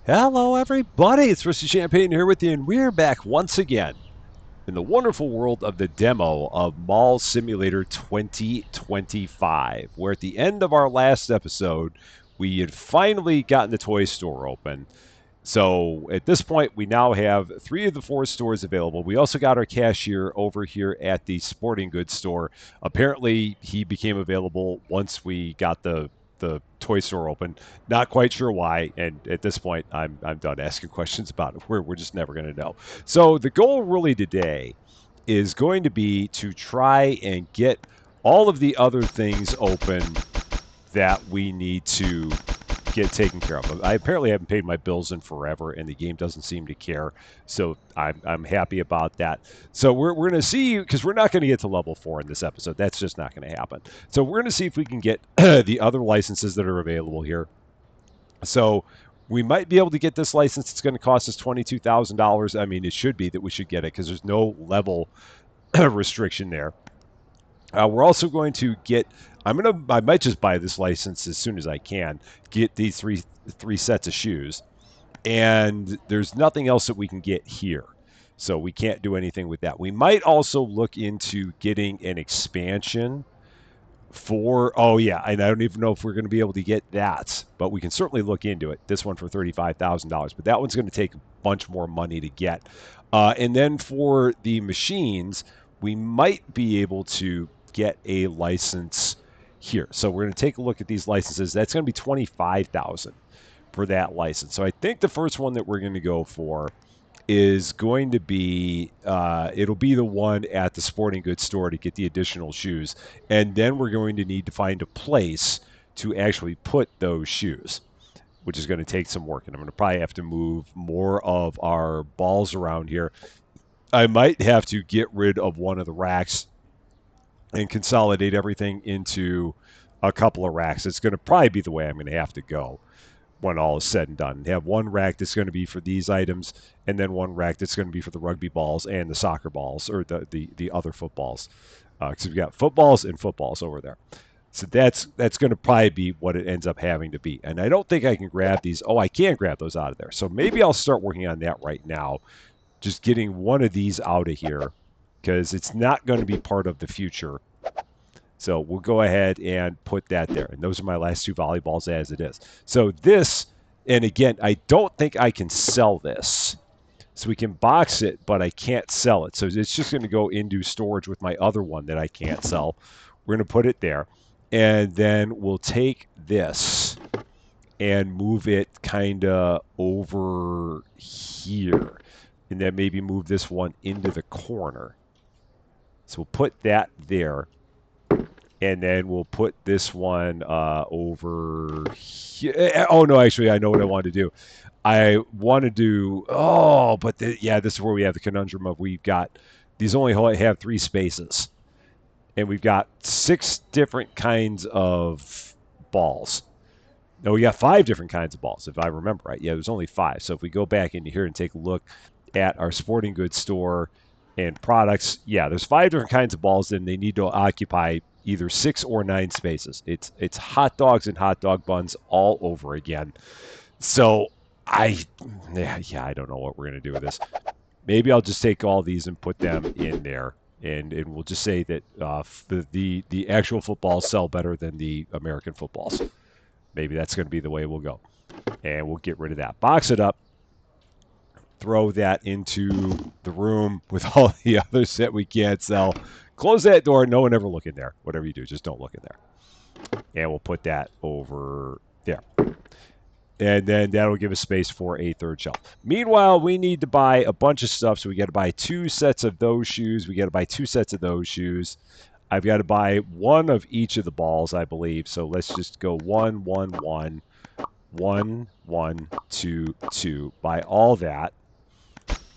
Hello, everybody. It's Mr. Champaign here with you, and we're back once again in the wonderful world of the demo of Mall Simulator 2025. Where at the end of our last episode, we had finally gotten the toy store open. So at this point, we now have three of the four stores available. We also got our cashier over here at the sporting goods store. Apparently, he became available once we got the toy store open. Not quite sure why, and at this point, I'm done asking questions about it. We're just never going to know. So the goal really today is going to be to try and get all of the other things open that we need to get taken care of. I apparently haven't paid my bills in forever, and the game doesn't seem to care. So I'm happy about that. So we're going to see, because we're not going to get to level 4 in this episode. That's just not going to happen. So we're going to see if we can get the other licenses that are available here. So we might be able to get this license. It's going to cost us $22,000. I mean, it should be that we should get it because there's no level restriction there. We're also going to get. I might just buy this license as soon as I can. Get these three sets of shoes, and there's nothing else that we can get here, so we can't do anything with that. We might also look into getting an expansion for. Oh yeah, and I don't even know if we're going to be able to get that, but we can certainly look into it. This one for $35,000, but that one's going to take a bunch more money to get. And then for the machines, we might be able to get a license here. So we're going to take a look at these licenses. That's going to be 25,000 for that license. So I think the first one that we're going to go for is going to be it'll be the one at the sporting goods store to get the additional shoes, and then we're going to need to find a place to actually put those shoes, which is going to take some work, and I'm going to probably have to move more of our balls around here. I might have to get rid of one of the racks and consolidate everything into a couple of racks. It's going to probably be the way I'm going to have to go when all is said and done. Have one rack that's going to be for these items, and then one rack that's going to be for the rugby balls and the soccer balls, or the other footballs. Because we've got footballs and footballs over there. So that's going to probably be what it ends up having to be. And I don't think I can grab these. Oh, I can grab those out of there. So maybe I'll start working on that right now. Just getting one of these out of here because it's not going to be part of the future. So we'll go ahead and put that there. And those are my last two volleyballs as it is. So this, and again, I don't think I can sell this. So we can box it, but I can't sell it. So it's just going to go into storage with my other one that I can't sell. We're going to put it there. And then we'll take this and move it kind of over here. And then maybe move this one into the corner. So we'll put that there. And then we'll put this one over here. Oh, no, actually, I know what I want to do. I want to do, but yeah, this is where we have the conundrum of we've got, these only have 3 spaces. And we've got 6 different kinds of balls. No, we got 5 different kinds of balls, if I remember right. Yeah, there's only 5. So if we go back into here and take a look at our sporting goods store and products, yeah, there's 5 different kinds of balls, and they need to occupy either 6 or 9 spaces. It's hot dogs and hot dog buns all over again. So I don't know what we're gonna do with this. Maybe I'll just take all these and put them in there, and we'll just say that the actual footballs sell better than the American footballs. Maybe that's going to be the way we'll go, and we'll get rid of that. Box it up. Throw that into the room with all the others that we can't sell. Close that door. No one ever look in there. Whatever you do, just don't look in there. And we'll put that over there. And then that'll give us space for a third shelf. Meanwhile, we need to buy a bunch of stuff. So we got to buy 2 sets of those shoes. We got to buy 2 sets of those shoes. I've got to buy 1 of each of the balls, I believe. So let's just go 1, 1, 1, 1, 1, 2, 2. Buy all that.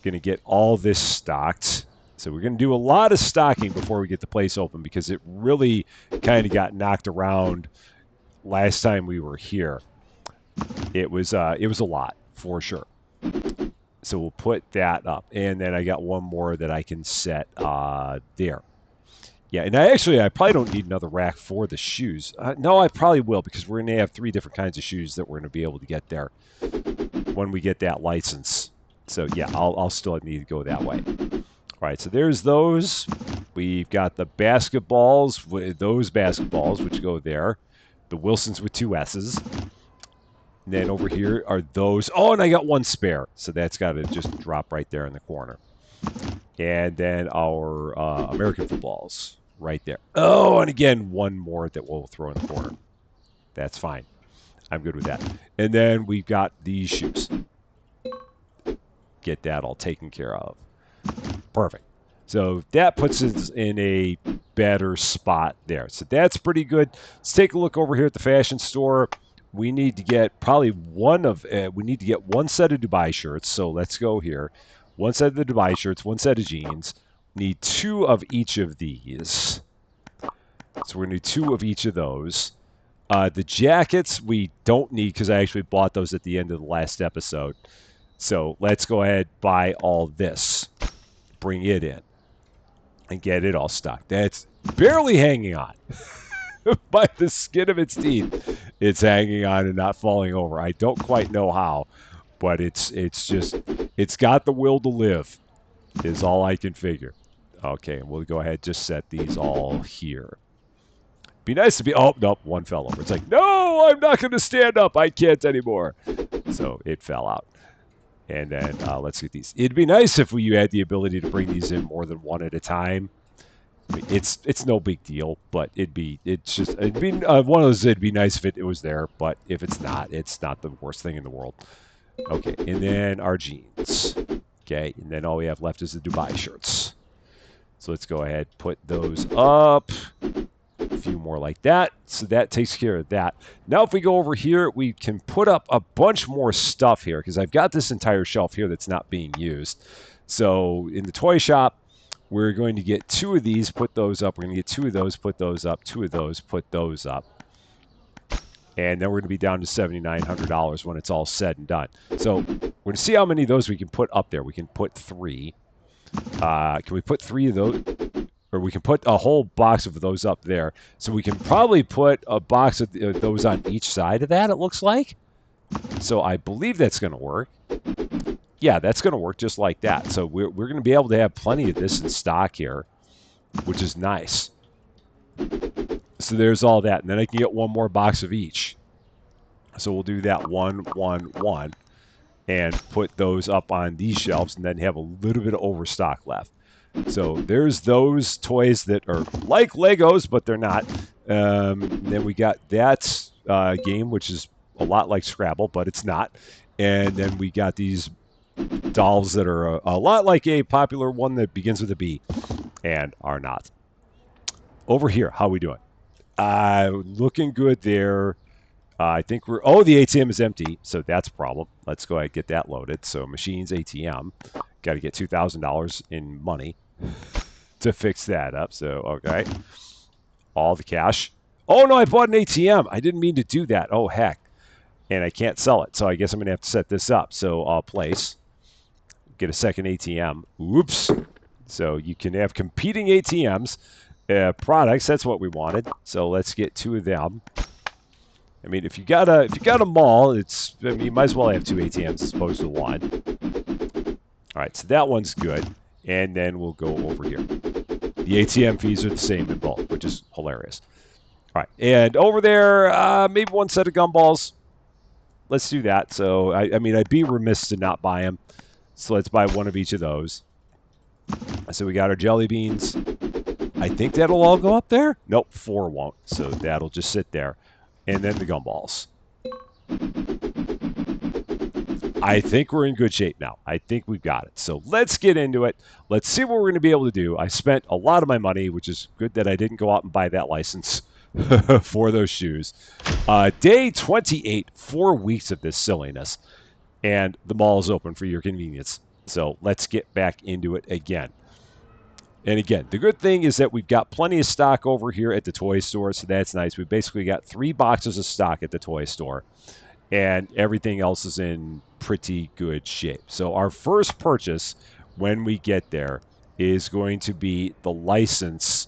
Going to get all this stocked. So we're going to do a lot of stocking before we get the place open because it really kind of got knocked around last time we were here. It was a lot for sure. So we'll put that up, and then I got one more that I can set there. Yeah, and I probably don't need another rack for the shoes. No, I probably will because we're going to have 3 different kinds of shoes that we're going to be able to get there when we get that license. So yeah, I'll still need to go that way. All right, so there's those. We've got the basketballs, those basketballs, which go there. The Wilsons with 2 S's. And then over here are those. Oh, and I got 1 spare. So that's got to just drop right there in the corner. And then our American footballs right there. Oh, and again, 1 more that we'll throw in the corner. That's fine. I'm good with that. And then we've got these shoes. Get that all taken care of. Perfect. So that puts us in a better spot there. So that's pretty good. Let's take a look over here at the fashion store. We need to get probably we need to get 1 set of Dubai shirts. So let's go here. 1 set of the Dubai shirts, 1 set of jeans. Need 2 of each of these. So we're going to need 2 of each of those. The jackets we don't need because I actually bought those at the end of the last episode. So let's go ahead and buy all this. Bring it in and get it all stocked. That's barely hanging on. By the skin of its teeth, it's hanging on and not falling over. I don't quite know how, but it's got the will to live, is all I can figure. Okay, and we'll go ahead and just set these all here. Be nice to be. Oh nope, 1 fell over. It's like, no, I'm not going to stand up. I can't anymore. So it fell out. And then let's get these. It'd be nice if you had the ability to bring these in more than 1 at a time. I mean, it's no big deal, but it'd be one of those. It'd be nice if it was there, but if it's not the worst thing in the world. Okay, and then our jeans. Okay, and then all we have left is the Dubai shirts. So let's go ahead, put those up. A few more like that. So that takes care of that. Now if we go over here, we can put up a bunch more stuff here because I've got this entire shelf here that's not being used. So in the toy shop, we're going to get 2 of these, put those up. We're going to get 2 of those, put those up. 2 of those, put those up. And then we're going to be down to $7,900 when it's all said and done. So we're going to see how many of those we can put up there. We can put 3. Can we put 3 of those? Or we can put a whole box of those up there. So we can probably put a box of those on each side of that, it looks like. So I believe that's going to work. Yeah, that's going to work just like that. So we're going to be able to have plenty of this in stock here, which is nice. So there's all that. And then I can get 1 more box of each. So we'll do that 1, 1, 1. And put those up on these shelves and then have a little bit of overstock left. So there's those toys that are like Legos, but they're not. Then we got that game, which is a lot like Scrabble, but it's not. And then we got these dolls that are a lot like a popular one that begins with a B and are not. Over here, how are we doing? Looking good there. I think we're... Oh, the ATM is empty, so that's a problem. Let's go ahead and get that loaded. So machines, ATM. Got to get $2,000 in money to fix that up. So, okay. All the cash. Oh, no, I bought an ATM. I didn't mean to do that. Oh, heck. And I can't sell it, so I guess I'm going to have to set this up. So I'll place. Get a second ATM. Oops. So you can have competing ATMs. Products, that's what we wanted. So let's get 2 of them. I mean, if you got a mall, you might as well have 2 ATMs as opposed to 1. All right, so that one's good. And then we'll go over here. The ATM fees are the same in both, which is hilarious. All right, and over there, maybe 1 set of gumballs. Let's do that. So, I mean, I'd be remiss to not buy them. So let's buy 1 of each of those. So we got our jelly beans. I think that'll all go up there. Nope, 4 won't. So that'll just sit there. And then the gumballs. I think we're in good shape now. I think we've got it. So let's get into it. Let's see what we're going to be able to do. I spent a lot of my money, which is good that I didn't go out and buy that license for those shoes. Day 28, 4 weeks of this silliness. And the mall is open for your convenience. So let's get back into it again. And again, the good thing is that we've got plenty of stock over here at the toy store, so that's nice. We've basically got 3 boxes of stock at the toy store, and everything else is in pretty good shape. So our first purchase when we get there is going to be the license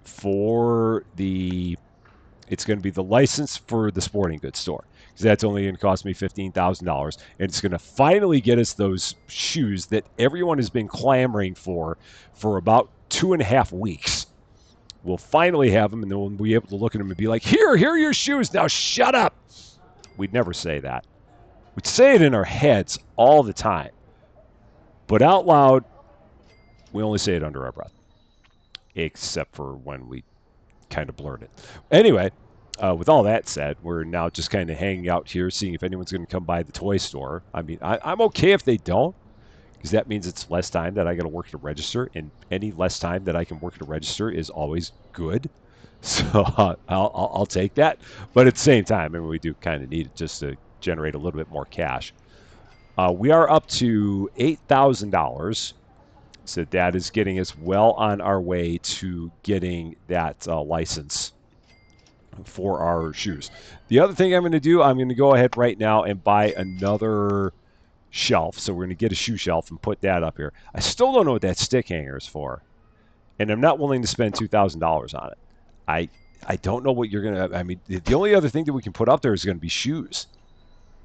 for the it's going to be the license for the sporting goods store because that's only going to cost me $15,000, and it's going to finally get us those shoes that everyone has been clamoring for about 2.5 weeks. We'll finally have them, and then we'll be able to look at them and be like, here are your shoes. Now shut up. We'd never say that. We'd say it in our heads all the time, but out loud, we only say it under our breath, except for when we kind of blurt it. Anyway, with all that said, we're now just kind of hanging out here, seeing if anyone's going to come by the toy store. I mean, I'm okay if they don't, because that means it's less time that I got to work at a register, and any less time that I can work at a register is always good. So I'll take that. But at the same time, I mean, we do kind of need it just to generate a little bit more cash. We are up to $8,000. So that is getting us well on our way to getting that license for our shoes. The other thing I'm going to do, I'm going to go ahead right now and buy another shelf. So we're going to get a shoe shelf and put that up here. I still don't know what that stick hanger is for, and I'm not willing to spend $2,000 on it. I don't know what you're going to, I mean, the only other thing that we can put up there is going to be shoes.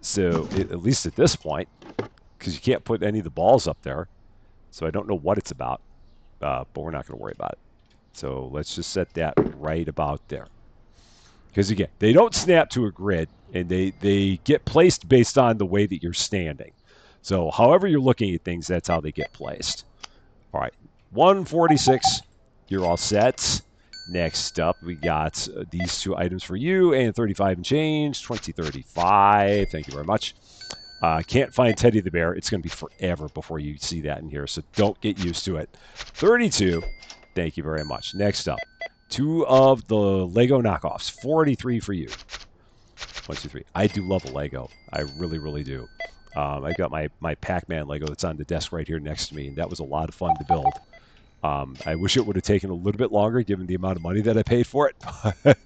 So at least at this point, because you can't put any of the balls up there. So I don't know what it's about, but we're not going to worry about it. So let's just set that right about there. Because again, they don't snap to a grid, and they get placed based on the way that you're standing. So however you're looking at things, that's how they get placed. All right, 146, you're all set. Next up, we got these two items for you, and 35 and change, 2035. Thank you very much. Can't find Teddy the Bear. It's going to be forever before you see that in here, so don't get used to it. 32. Thank you very much. Next up, two of the Lego knockoffs. 43 for you. 1, 2, 3. I do love a Lego. I really, really do. I got my Pac-Man Lego that's on the desk right here next to me, and that was a lot of fun to build. I wish it would have taken a little bit longer given the amount of money that I paid for it, but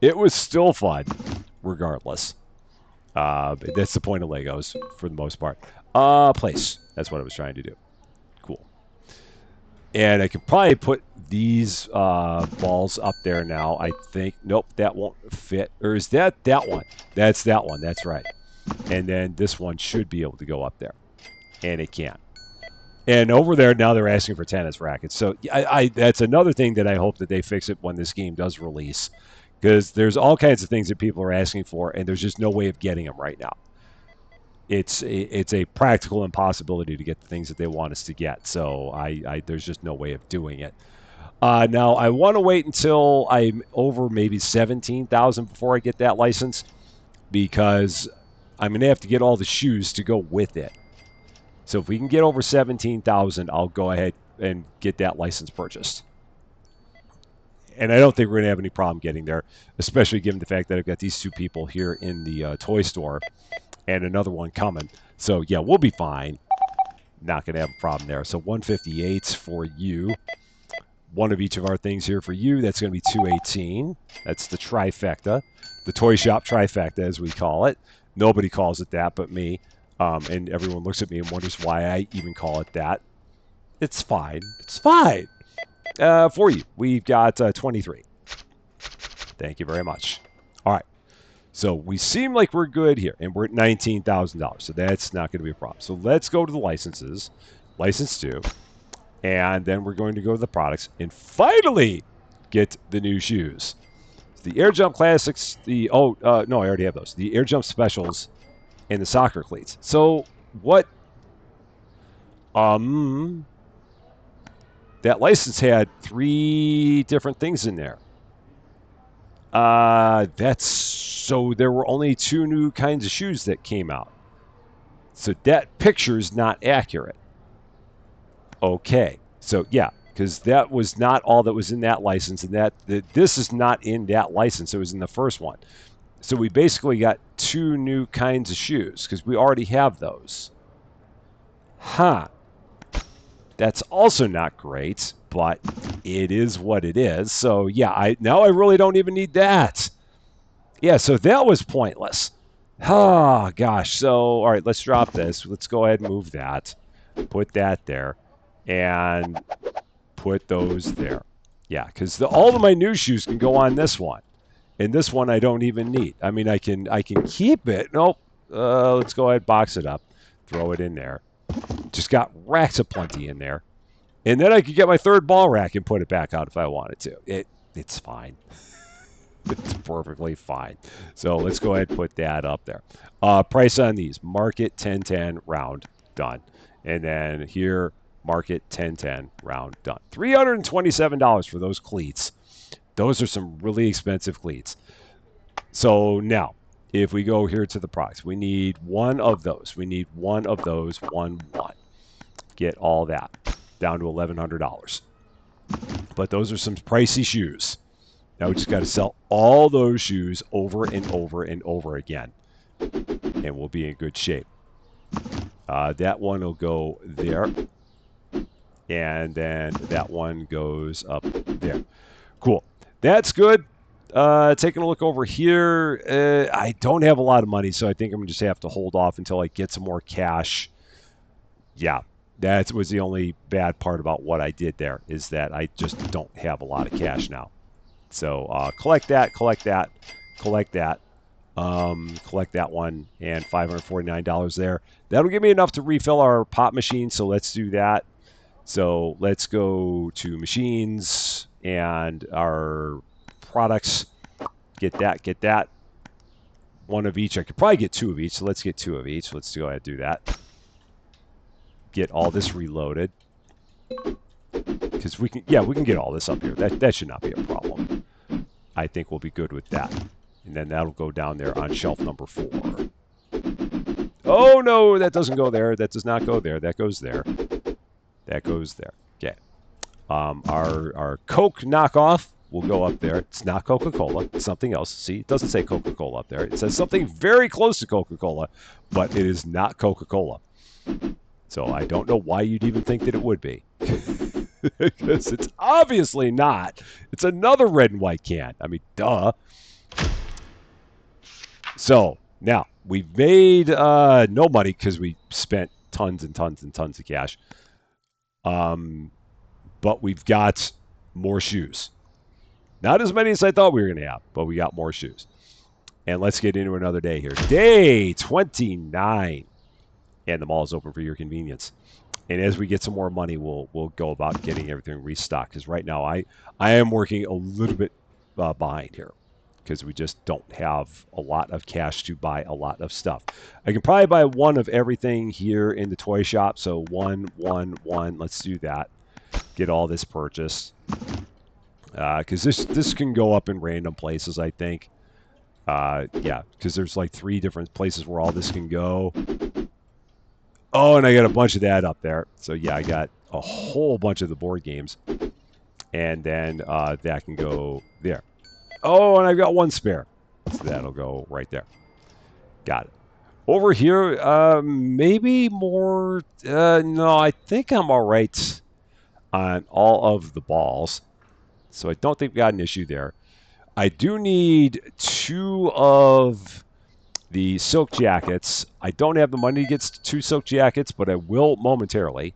it was still fun regardless. That's the point of Legos for the most part. Place. That's what I was trying to do. Cool. And I could probably put these balls up there now, I think. Nope, that won't fit. Or is that one? That's that one. That's right. And then this one should be able to go up there. And it can't. And over there, now they're asking for tennis rackets. So that's another thing that I hope that they fix it when this game does release. Because there's all kinds of things that people are asking for, and there's just no way of getting them right now. It's a practical impossibility to get the things that they want us to get. So there's just no way of doing it. Now, I want to wait until I'm over maybe 17,000 before I get that license, because I'm going to have to get all the shoes to go with it. So if we can get over 17,000, I'll go ahead and get that license purchased. And I don't think we're going to have any problem getting there, especially given the fact that I've got these two people here in the toy store and another one coming. So, yeah, we'll be fine. Not going to have a problem there. So 158 for you. One of each of our things here for you. That's going to be 218. That's the trifecta. The toy shop trifecta, as we call it. Nobody calls it that but me. And everyone looks at me and wonders why I even call it that. It's fine. It's fine. For you, we've got 23. Thank you very much. All right. So we seem like we're good here, and we're at $19,000. So that's not going to be a problem. So let's go to the licenses. License 2. And then we're going to go to the products and finally get the new shoes. The Air Jump Classics, no, I already have those. The Air Jump Specials and the soccer cleats. So what that license had 3 different things in there. So there were only 2 new kinds of shoes that came out. So that picture's not accurate. Okay. So yeah, because that was not all that was in that license, and this is not in that license. It was in the first one. So we basically got 2 new kinds of shoes because we already have those. Huh. That's also not great, but it is what it is. So yeah, now I really don't even need that. Yeah, so that was pointless. Oh, gosh. So, all right, let's drop this. Let's go ahead and move that. Put that there. And put those there. Yeah, because all of my new shoes can go on this one. And this one I don't even need. I mean, I can keep it. Nope. Let's go ahead, box it up, throw it in there. Just got racks of plenty in there. And then I could get my third ball rack and put it back out if I wanted to. It's fine. It's perfectly fine. So let's go ahead and put that up there. Price on these. Market 1010 round done. And then here, market 1010 round done. $327 for those cleats. Those are some really expensive cleats. So now, if we go here to the products, we need one of those. We need one of those, one. Get all that down to $1,100. But those are some pricey shoes. Now we just got to sell all those shoes over and over and over again, and we'll be in good shape. That one will go there, and then that one goes up there. Cool. That's good. Taking a look over here, I don't have a lot of money, so I think I'm going to just have to hold off until I get some more cash. Yeah, that was the only bad part about what I did there, is that I just don't have a lot of cash now. So collect that, collect that, collect that, collect that one, and $549 there. That'll give me enough to refill our pop machine, so let's do that. So let's go to machines and our products. Get that, get that. One of each. I could probably get two of each, so let's get two of each. Let's go ahead and do that. Get all this reloaded. Because we can get all this up here. That should not be a problem. I think we'll be good with that. And then that'll go down there on shelf number 4. Oh, no, that doesn't go there. That does not go there. That goes there. That goes there. Okay. Our Coke knockoff will go up there. It's not Coca-Cola. It's something else. See, it doesn't say Coca-Cola up there. It says something very close to Coca-Cola, but it is not Coca-Cola. So I don't know why you'd even think that it would be. Because it's obviously not. It's another red and white can. I mean, duh. So now we've made no money because we spent tons and tons and tons of cash. But we've got more shoes. Not as many as I thought we were going to have, but we got more shoes. And let's get into another day here. Day 29. And the mall is open for your convenience. And as we get some more money, we'll go about getting everything restocked. Because right now I am working a little bit behind here. Because we just don't have a lot of cash to buy a lot of stuff. I can probably buy one of everything here in the toy shop. So one. Let's do that. Get all this purchased. Because this can go up in random places, I think. Yeah, because there's like 3 different places where all this can go. Oh, and I got a bunch of that up there. So, yeah, I got a whole bunch of the board games. And then that can go there. Oh, and I've got 1 spare. So that'll go right there. Got it. Over here, maybe more. No, I think I'm all right on all of the balls. So I don't think we got an issue there. I do need 2 of the silk jackets. I don't have the money to get 2 silk jackets, but I will momentarily.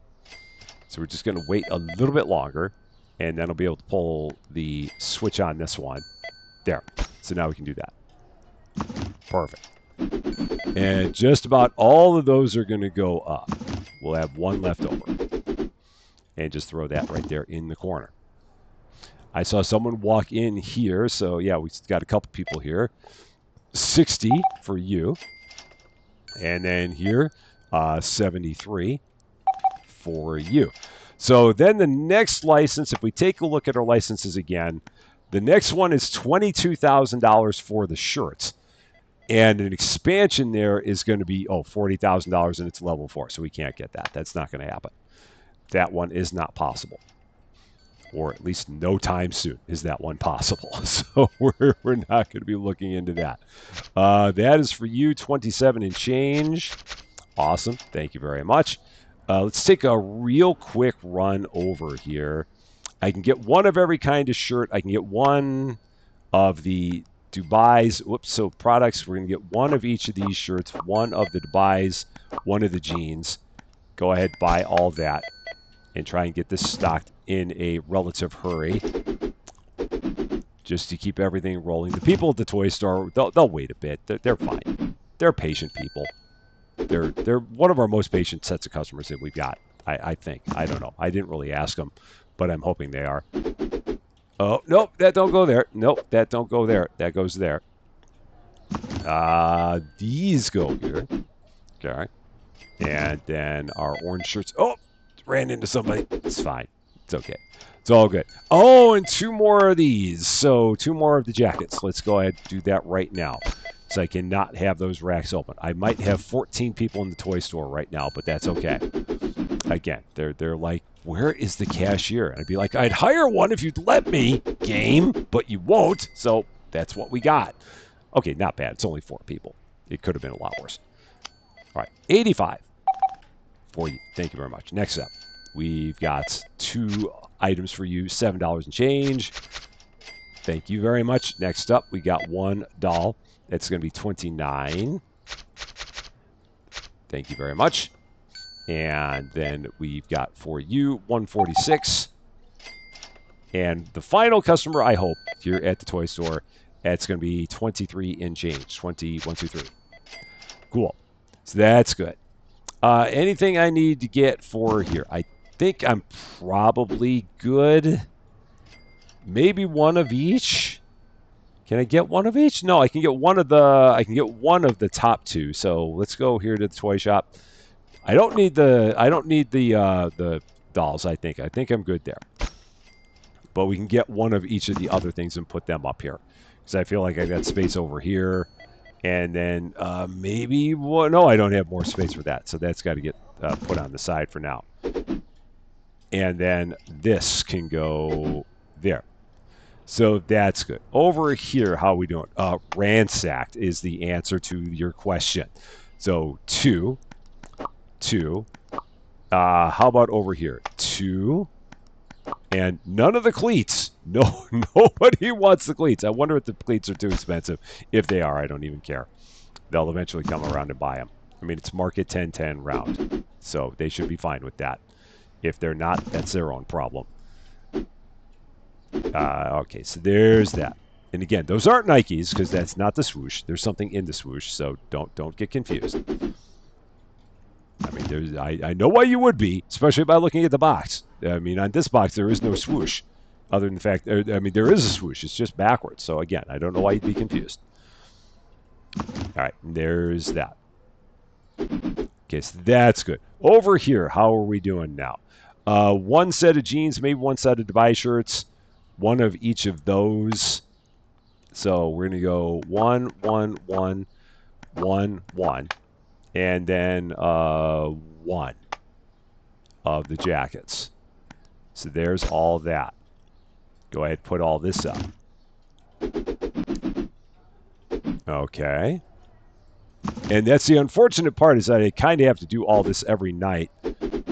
So we're just going to wait a little bit longer, and then I'll be able to pull the switch on this one. There. So now we can do that. Perfect. And just about all of those are going to go up. We'll have 1 left over. And just throw that right there in the corner. I saw someone walk in here, so yeah, we got a couple people here. 60 for you. And then here, 73 for you. So then the next license, if we take a look at our licenses again, the next one is $22,000 for the shirts. And an expansion there is going to be, $40,000 and it's level 4. So we can't get that. That's not going to happen. That one is not possible. Or at least no time soon is that one possible. So we're not going to be looking into that. That is for you, 27 and change. Awesome. Thank you very much. Let's take a real quick run over here. I can get 1 of every kind of shirt. I can get 1 of the Dubai's. Whoops. So products, we're going to get 1 of each of these shirts, 1 of the Dubai's, 1 of the jeans. Go ahead, buy all that. And try and get this stocked in a relative hurry. just to keep everything rolling. The people at the toy store, they'll wait a bit. They're fine. They're patient people. They're one of our most patient sets of customers that we've got. I think. I don't know. I didn't really ask them, but I'm hoping they are. Oh, nope, that don't go there. Nope, that don't go there. That goes there. These go here. Okay. And then our orange shirts. Oh, ran into somebody. It's fine. It's okay. It's all good. Oh, and 2 more of these. So 2 more of the jackets. Let's go ahead and do that right now. So I cannot have those racks open. I might have 14 people in the toy store right now, but that's okay. Again, they're like, where is the cashier? And I'd be like, I'd hire one if you'd let me, game, but you won't. So that's what we got. Okay, not bad. It's only 4 people. It could have been a lot worse. All right, 85 for you. Thank you very much. Next up, we've got 2 items for you, $7 and change. Thank you very much. Next up, we got 1 doll. That's going to be 29. Thank you very much. And then we've got for you 146. And the final customer, I hope, here at the toy store, that's going to be 23 and change. 20, 1, 2, 3. Cool. So that's good. Anything I need to get for here? I think I'm probably good. Maybe 1 of each. Can I get 1 of each? No, I can get one of the top 2. So let's go here to the toy shop. I don't need the dolls, I think. I think I'm good there. But we can get 1 of each of the other things and put them up here. Because I feel like I got space over here. And then maybe, well, no, I don't have more space for that. So that's got to get put on the side for now. And then this can go there. So that's good. Over here, how are we doing? Ransacked is the answer to your question. So 2. How about over here? 2. And none of the cleats. No, nobody wants the cleats. I wonder if the cleats are too expensive. If they are, I don't even care. They'll eventually come around and buy them. I mean, it's market 10-10 round. So they should be fine with that. If they're not, that's their own problem. Okay, so there's that. And again, those aren't Nikes because that's not the swoosh. There's something in the swoosh, so don't get confused. I mean, I know why you would be, especially by looking at the box. I mean, on this box, there is no swoosh. Other than the fact, I mean, there is a swoosh. It's just backwards. So again, I don't know why you'd be confused. All right, there's that. Okay, so that's good. Over here, how are we doing now? 1 set of jeans, maybe 1 set of Dubai shirts. 1 of each of those. So we're going to go 1, 1, 1, 1, 1. And then 1 of the jackets. So there's all that. Go ahead and put all this up. Okay. And that's the unfortunate part is that I kind of have to do all this every night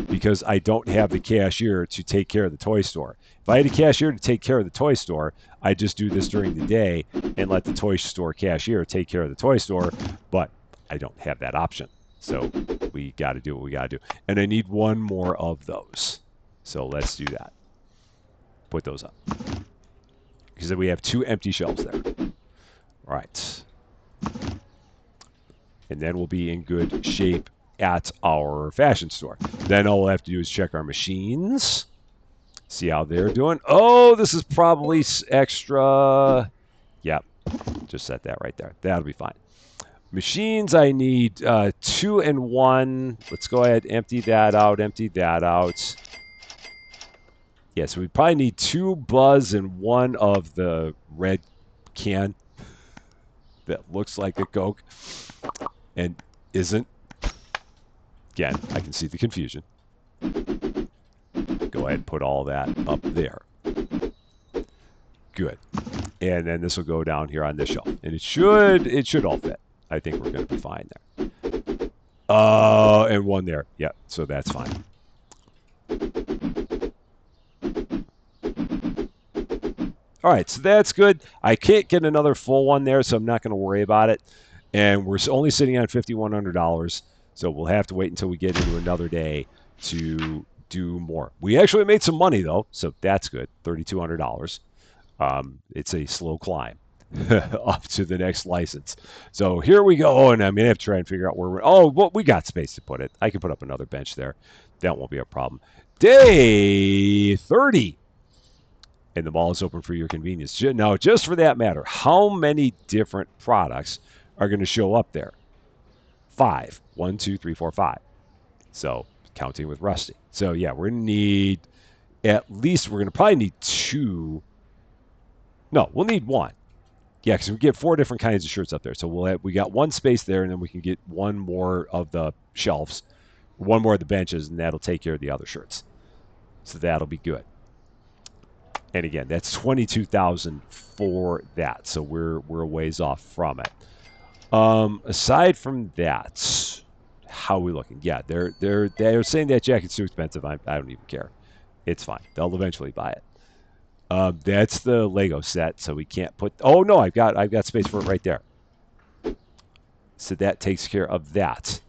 because I don't have the cashier to take care of the toy store. If I had a cashier to take care of the toy store, I'd just do this during the day and let the toy store cashier take care of the toy store, but I don't have that option. So we got to do what we got to do. And I need 1 more of those. So let's do that. Put those up. Because then we have 2 empty shelves there. All right. And then we'll be in good shape at our fashion store. Then all we'll have to do is check our machines. See how they're doing. Oh, this is probably extra. Yep. Just set that right there. That'll be fine. Machines, I need 2 and 1. Let's go ahead, empty that out, empty that out. Yeah, so we probably need 2 Buzz and 1 of the red can that looks like a Coke and isn't. Again, I can see the confusion. Go ahead and put all that up there. Good. And then this will go down here on this shelf. And it should all fit. I think we're going to be fine there. And 1 there. Yeah, so that's fine. All right, so that's good. I can't get another full one there, so I'm not going to worry about it. And we're only sitting on $5,100, so we'll have to wait until we get into another day to do more. We actually made some money, though, so that's good, $3,200. It's a slow climb up to the next license. So here we go. Oh, and I'm gonna have to try and figure out where we're. Oh, well, we got space to put it. I can put up another bench there. That won't be a problem. Day 30. And the mall is open for your convenience. Now, just for that matter, how many different products are going to show up there? 5. 1, 2, 3, 4, 5. So counting with Rusty. So yeah, we're going to need at least, we're going to probably need 2. No, we'll need 1. Yeah, because we get 4 different kinds of shirts up there. So we got 1 space there, and then we can get 1 more of the shelves, 1 more of the benches, and that'll take care of the other shirts. So that'll be good. And again, that's 22,000 for that. So we're a ways off from it. Aside from that, how are we looking? Yeah, they're saying that jacket's too expensive. I don't even care. It's fine. They'll eventually buy it. That's the Lego set, so we can't put. Oh no, I've got space for it right there. So that takes care of that.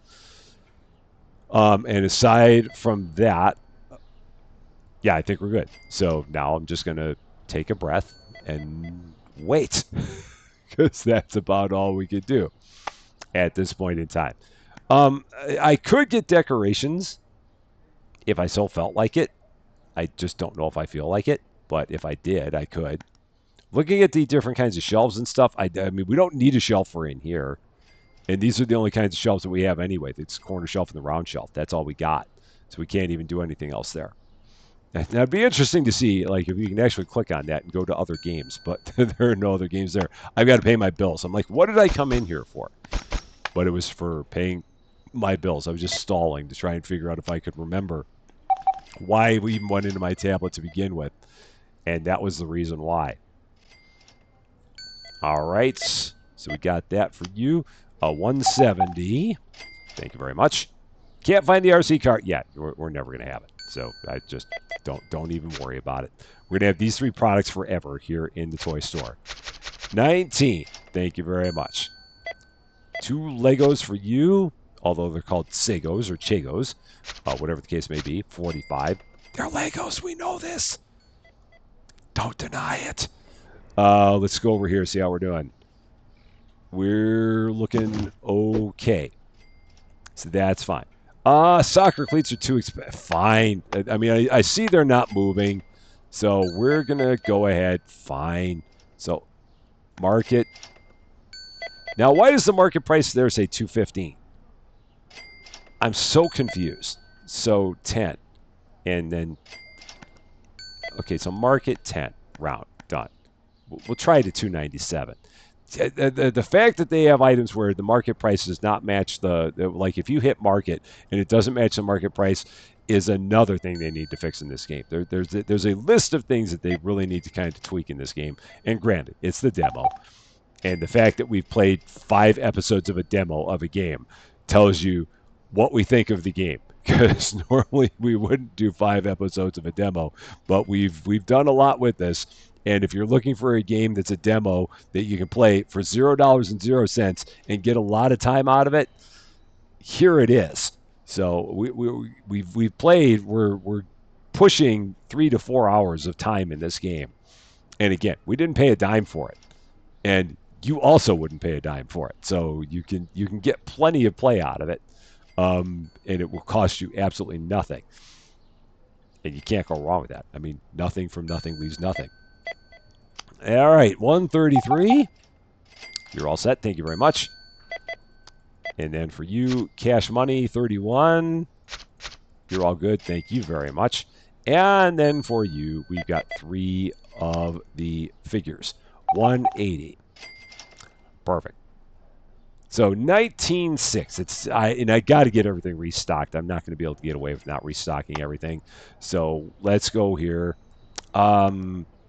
And aside from that, yeah, I think we're good. So now I'm just gonna take a breath and wait, because that's about all we could do at this point in time. I could get decorations if I so felt like it. I just don't know if I feel like it, but if I did, I could. Looking at the different kinds of shelves and stuff, I mean, we don't need a shelf for in here. And these are the only kinds of shelves that we have anyway. It's corner shelf and the round shelf. That's all we got. So we can't even do anything else there. Now, it'd be interesting to see, like, if you can actually click on that and go to other games, but there are no other games there. I've got to pay my bills. I'm like, what did I come in here for? But it was for paying my bills. I was just stalling to try and figure out if I could remember why we even went into my tablet to begin with. And that was the reason why. All right. So we got that for you. 170. Thank you very much. Can't find the RC cart yet. We're never going to have it. So I just don't even worry about it. We're going to have these 3 products forever here in the toy store. 19. Thank you very much. 2 Legos for you, although they're called Segos or Chegos, whatever the case may be. 45. They're Legos. We know this. Don't deny it. Let's go over here, see how we're doing. We're looking okay. So that's fine. Soccer cleats are too expensive. Fine. I mean, I see they're not moving. So we're going to go ahead. Fine. So market. Now, why does the market price there say $215? I'm so confused. So 10. And then, okay, so market 10. Round. Done. We'll try it at $297. The fact that they have items where the market price does not match like if you hit market and it doesn't match the market price is another thing they need to fix in this game. There's a list of things that they really need to kind of tweak in this game. And granted, it's the demo. And the fact that we've played 5 episodes of a demo of a game tells you what we think of the game. Because normally we wouldn't do 5 episodes of a demo, but we've done a lot with this. And if you're looking for a game that's a demo that you can play for $0.00 and get a lot of time out of it, here it is. So we've played. We're pushing 3 to 4 hours of time in this game. And again, we didn't pay a dime for it, and you also wouldn't pay a dime for it. So you can get plenty of play out of it, and it will cost you absolutely nothing. And you can't go wrong with that. I mean, nothing from nothing leaves nothing. All right, 133. You're all set. Thank you very much. And then for you, cash money, 31. You're all good. Thank you very much. And then for you, we've got 3 of the figures. 180. Perfect. So 19.6. I got to get everything restocked. I'm not going to be able to get away with not restocking everything. So let's go here.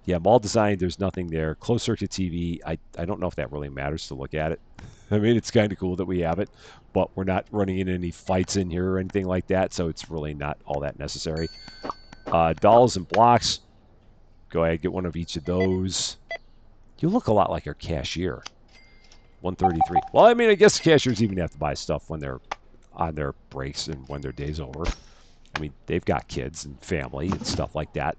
Yeah, mall design, there's nothing there. Closed circuit TV, I don't know if that really matters to look at it. I mean, it's kind of cool that we have it, but we're not running into any fights in here or anything like that, so it's really not all that necessary. Dolls and blocks, go ahead, get one of each of those. You look a lot like our cashier. 133. Well, I mean, I guess cashiers even have to buy stuff when they're on their breaks and when their day's over. I mean, they've got kids and family and stuff like that.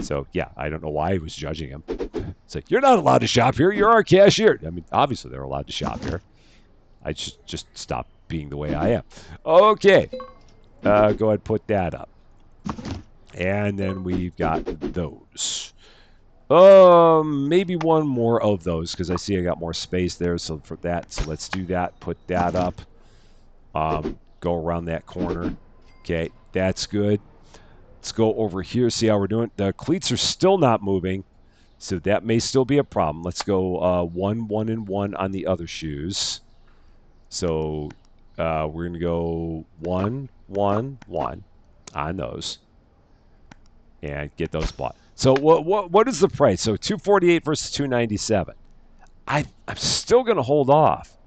So yeah, I don't know why he was judging him. It's like, you're not allowed to shop here. You're our cashier. I mean, obviously they're allowed to shop here. I just stop being the way I am. Okay, go ahead and put that up. And then we've got those. Maybe one more of those because I see I got more space there. So for that, so let's do that. Put that up. Go around that corner. Okay, that's good. Let's go over here, see how we're doing. The cleats are still not moving, so that may still be a problem. Let's go 1, 1, and 1 on the other shoes. So we're going to go 1, 1, 1 on those and get those bought. So what is the price? So 248 versus 297. I'm still going to hold off.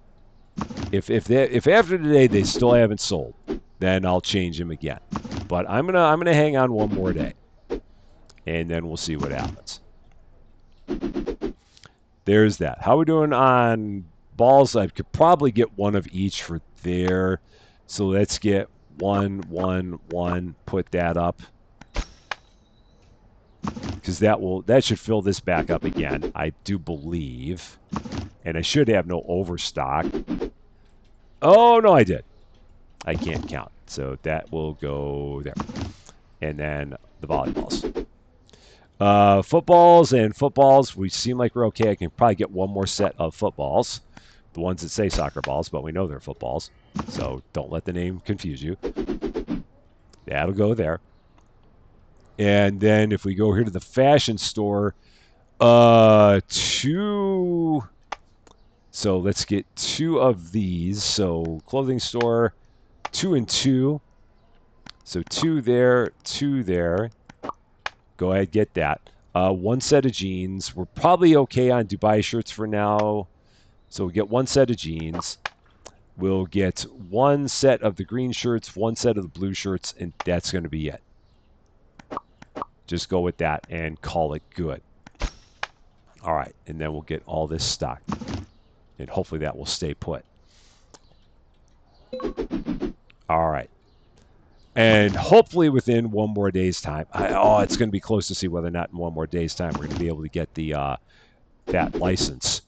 If after today they still haven't sold, then I'll change them again. But I'm gonna hang on one more day, and then we'll see what happens. There's that. How are we doing on balls? I could probably get one of each for there. So let's get 1, 1, 1. Put that up because that should fill this back up again. I do believe, and I should have no overstock. Oh no, I did. I can't count. So that will go there. And then the volleyballs. Footballs, we seem like we're okay. I can probably get one more set of footballs. The ones that say soccer balls, but we know they're footballs. So don't let the name confuse you. That'll go there. And then if we go here to the fashion store, 2. So let's get 2 of these. So clothing store, 2 and 2. So 2 there, 2 there. Go ahead, get that. 1 set of jeans. We're probably okay on Dubai shirts for now. So we'll get 1 set of jeans. We'll get 1 set of the green shirts, 1 set of the blue shirts, and that's going to be it. Just go with that and call it good. All right, and then we'll get all this stocked. And hopefully that will stay put. All right. And hopefully within one more day's time, it's going to be close to see whether or not in one more day's time we're going to be able to get the that license,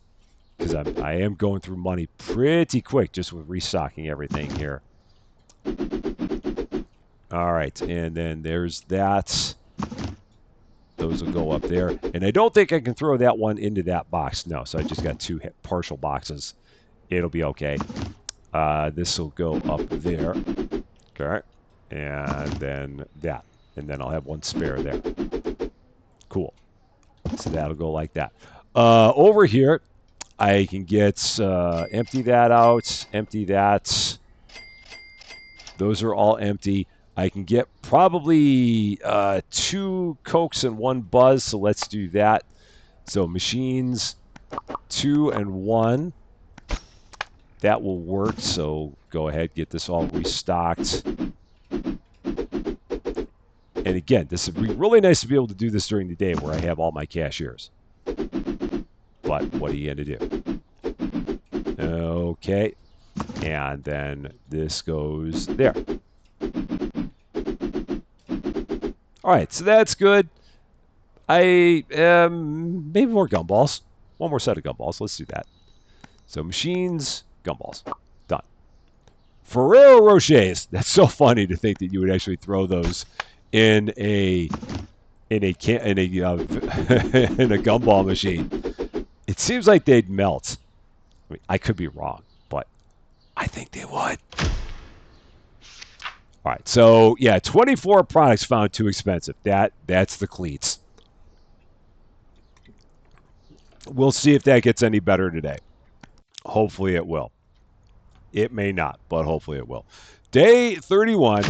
because I am going through money pretty quick just with restocking everything here. All right, and then there's that. Those will go up there, and I don't think I can throw that one into that box. No, so I just got 2 partial boxes. It'll be okay. This will go up there. Okay. And then that. And then I'll have 1 spare there. Cool. So that'll go like that. Over here, I can get empty that out, empty that. Those are all empty. I can get probably 2 Cokes and 1 Buzz, so let's do that. So machines, 2 and 1. That will work, so go ahead, get this all restocked. And again, this would be really nice to be able to do this during the day where I have all my cashiers. But what are you going to do? Okay. And then this goes there. All right, so that's good. Maybe more gumballs. 1 more set of gumballs. Let's do that. So machines, gumballs. Done. Ferrero Rochers. That's so funny to think that you would actually throw those in a in a gumball machine. It seems like they'd melt. I mean, I could be wrong, but I think they would. All right, so yeah, 24 products found too expensive. That's the cleats. We'll see if that gets any better today. Hopefully it will. It may not, but hopefully it will. Day 31.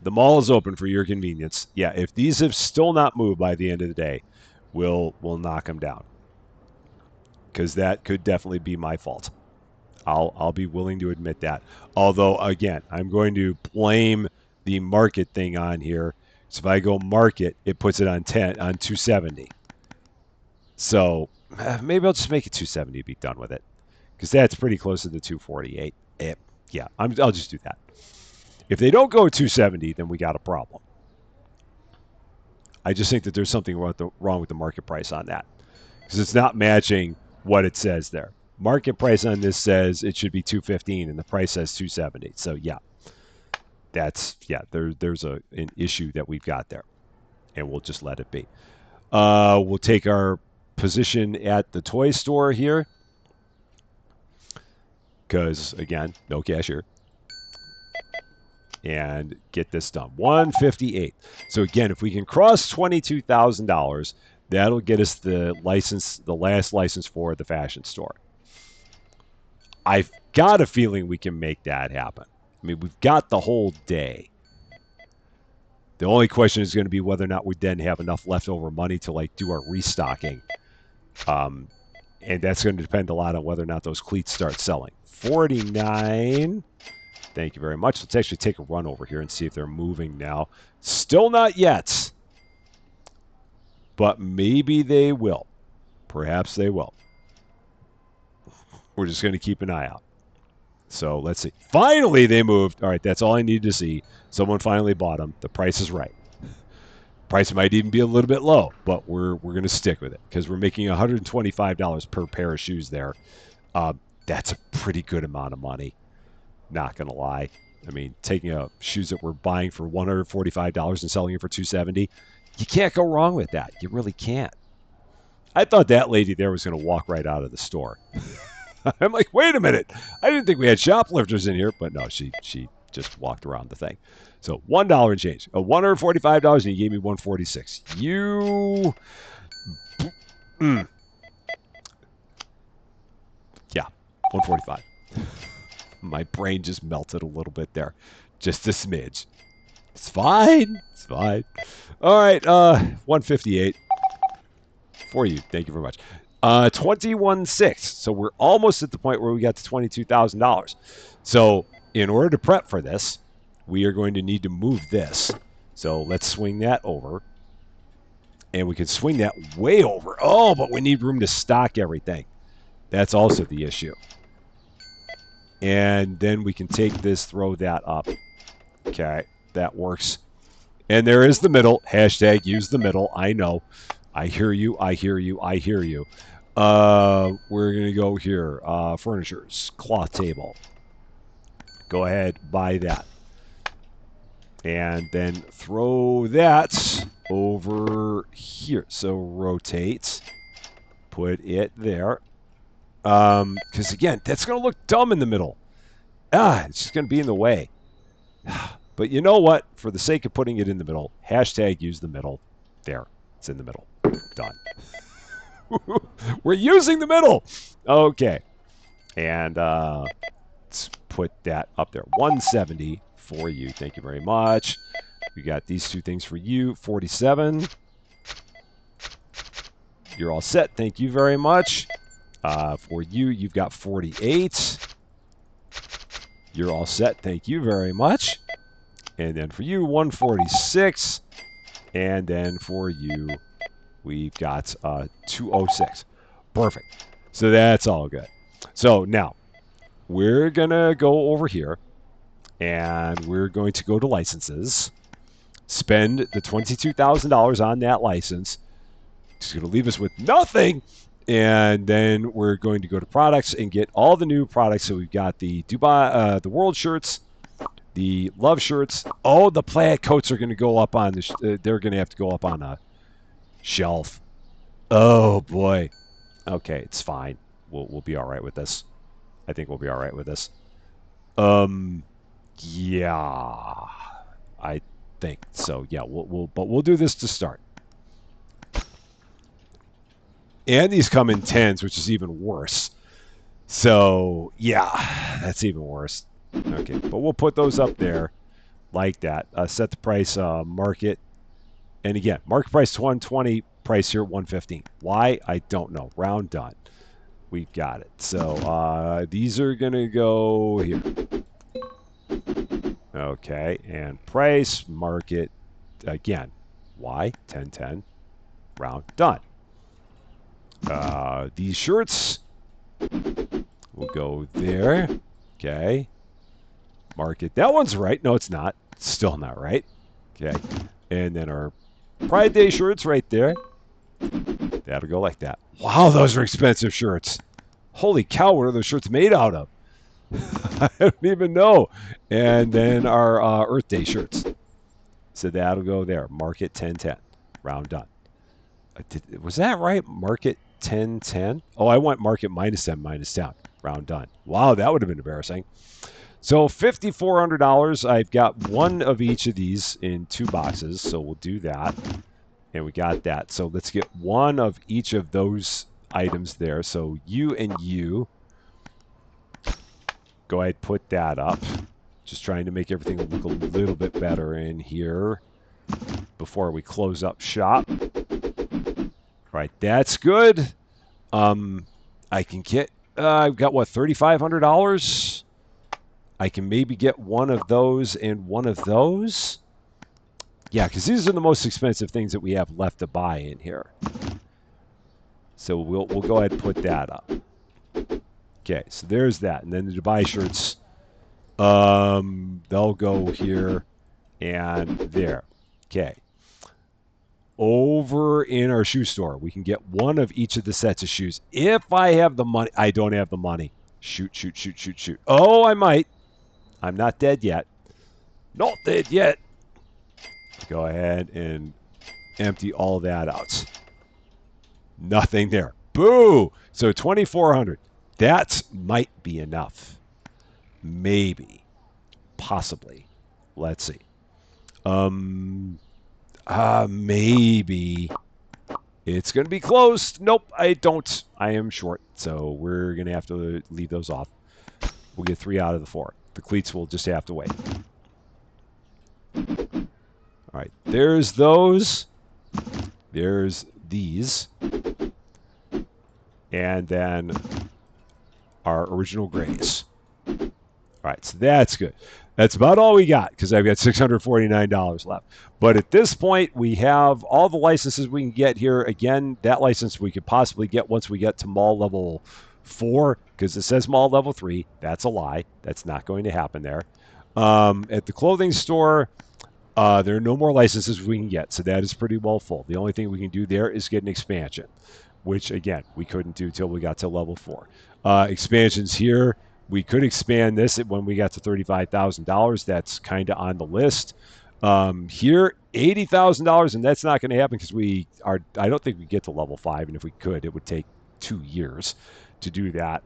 The mall is open for your convenience. Yeah, if these have still not moved by the end of the day, we'll knock them down. Because that could definitely be my fault. I'll be willing to admit that. Although, again, I'm going to blame the market thing on here. So if I go market, it puts it on 270. So maybe I'll just make it 270 to be done with it. Because that's pretty close to the 248. Yeah, I'll just do that. If they don't go 270, then we got a problem. I just think that there's something wrong with the market price on that because it's not matching what it says there. Market price on this says it should be 215 and the price says 270. So yeah, there's an issue that we've got there, and we'll just let it be. We'll take our position at the toy store here because again, no cashier. And get this done. 158. So again, if we can cross $22,000, that'll get us the last license for the fashion store. I've got a feeling we can make that happen. I mean, we've got the whole day. The only question is going to be whether or not we then have enough leftover money to like do our restocking. And that's going to depend a lot on whether or not those cleats start selling. 49. Thank you very much. Let's actually take a run over here and see if they're moving now. Still not yet. But maybe they will. Perhaps they will. We're just going to keep an eye out. So let's see. Finally, they moved. All right, that's all I needed to see. Someone finally bought them. The price is right. Price might even be a little bit low, but we're going to stick with it because we're making $125 per pair of shoes there. That's a pretty good amount of money. Not going to lie. I mean, taking shoes that we're buying for $145 and selling it for $270, you can't go wrong with that. You really can't. I thought that lady there was going to walk right out of the store. I'm like, wait a minute. I didn't think we had shoplifters in here. But no, she just walked around the thing. So $1 and change. $145 and you gave me $146. You... Yeah, $145. My brain just melted a little bit there. Just a smidge. It's fine. It's fine. All right, 158 for you. Thank you very much. 21.6. So we're almost at the point where we got to $22,000. So in order to prep for this, we are going to need to move this. So let's swing that over. And we can swing that way over. Oh, but we need room to stock everything. That's also the issue. And then we can take this, throw that up. Okay, that works. And there is the middle. Hashtag use the middle. I know. I hear you. I hear you. I hear you. We're going to go here. Furnitures. Cloth table. Go ahead. Buy that. And then throw that over here. So rotate. Put it there. Because again, that's going to look dumb in the middle. It's just going to be in the way. But you know what? For the sake of putting it in the middle, hashtag use the middle. There. It's in the middle. Done. We're using the middle. Okay. And let's put that up there. 170 for you. Thank you very much. We got these two things for you. 47. You're all set. Thank you very much. For you, you've got 48. You're all set. Thank you very much. And then for you, 146. And then for you, we've got 206. Perfect. So that's all good. So now, we're going to go over here, and we're going to go to licenses, spend the $22,000 on that license. It's going to leave us with nothing. And then we're going to go to products and get all the new products. So we've got the Dubai, the World shirts, the Love shirts. Oh, the plaid coats are going to go up on the. They're going to have to go up on a shelf. Oh boy. Okay, it's fine. We'll be all right with this. I think we'll be all right with this. Yeah, I think so. Yeah, we'll do this to start. And these come in 10s, which is even worse. So, yeah, that's even worse. Okay, but we'll put those up there like that. Set the price, market. And again, market price 120, price here 115. Why? I don't know. Round done. We've got it. So these are going to go here. Okay, and price, market, again. Why? 1010. Round done. These shirts will go there. Okay. Market. That one's right. No, it's not. It's still not right. Okay. And then our Pride Day shirts right there. That'll go like that. Wow, those are expensive shirts. Holy cow, what are those shirts made out of? I don't even know. And then our Earth Day shirts. So that'll go there. Market 1010. Round done. Was that right? Market 1010? Oh, I want market minus 10 minus 10. Round done. Wow, that would have been embarrassing. So $5,400. I've got one of each of these in 2 boxes. So we'll do that. And we got that. So let's get one of each of those items there. So you and you. Go ahead, put that up. Just trying to make everything look a little bit better in here before we close up shop. All right, that's good. I can get, I've got what, $3,500? I can maybe get one of those and one of those. Yeah, because these are the most expensive things that we have left to buy in here. So we'll go ahead and put that up. Okay, so there's that. And then the Dubai shirts, they'll go here and there. Okay. Over in our shoe store, we can get one of each of the sets of shoes. If I have the money, I don't have the money. Shoot, shoot, shoot, shoot, shoot. Oh, I might. I'm not dead yet. Not dead yet. Go ahead and empty all that out. Nothing there. Boo! So 2,400. That might be enough. Maybe. Possibly. Let's see. Maybe. It's going to be close. Nope, I don't. I am short, so we're going to have to leave those off. We'll get 3 out of the 4. The cleats will just have to wait. All right, there's those. There's these. And then our original grays. All right, so that's good. That's about all we got because I've got $649 left. But at this point, we have all the licenses we can get here. Again, that license we could possibly get once we get to mall level 4 because it says mall level 3. That's a lie. That's not going to happen there. At the clothing store, there are no more licenses we can get, so that is pretty well full. The only thing we can do there is get an expansion, which, again, we couldn't do till we got to level 4. Expansions here. We could expand this when we got to $35,000. That's kind of on the list. Here, $80,000, and that's not going to happen because we are. I don't think we get to level 5, and if we could, it would take 2 years to do that.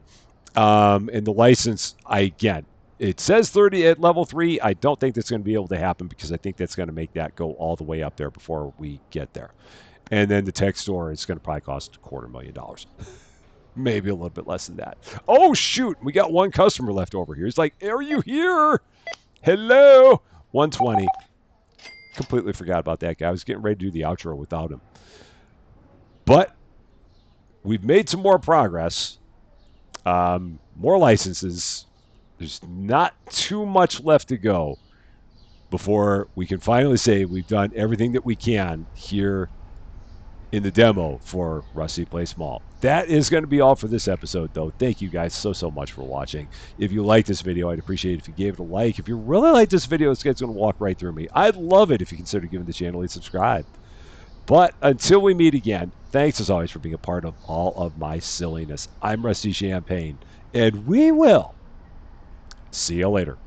And the license, again, it says 30 at level 3. I don't think that's going to be able to happen because I think that's going to make that go all the way up there before we get there. And then the tech store is going to probably cost $250,000. Maybe a little bit less than that. Oh, shoot. We got one customer left over here. He's like, are you here? Hello. 120. Completely forgot about that guy. I was getting ready to do the outro without him. But we've made some more progress. More licenses. There's not too much left to go before we can finally say we've done everything that we can here in the demo for Rusty Place Mall. That is going to be all for this episode, though. Thank you guys so much for watching. If you like this video, I'd appreciate it if you gave it a like. If you really like this video, this guy's going to walk right through me. I'd love it if you consider giving the channel a subscribe. But until we meet again, thanks as always for being a part of all of my silliness. I'm Rusty Champagne, and we will see you later.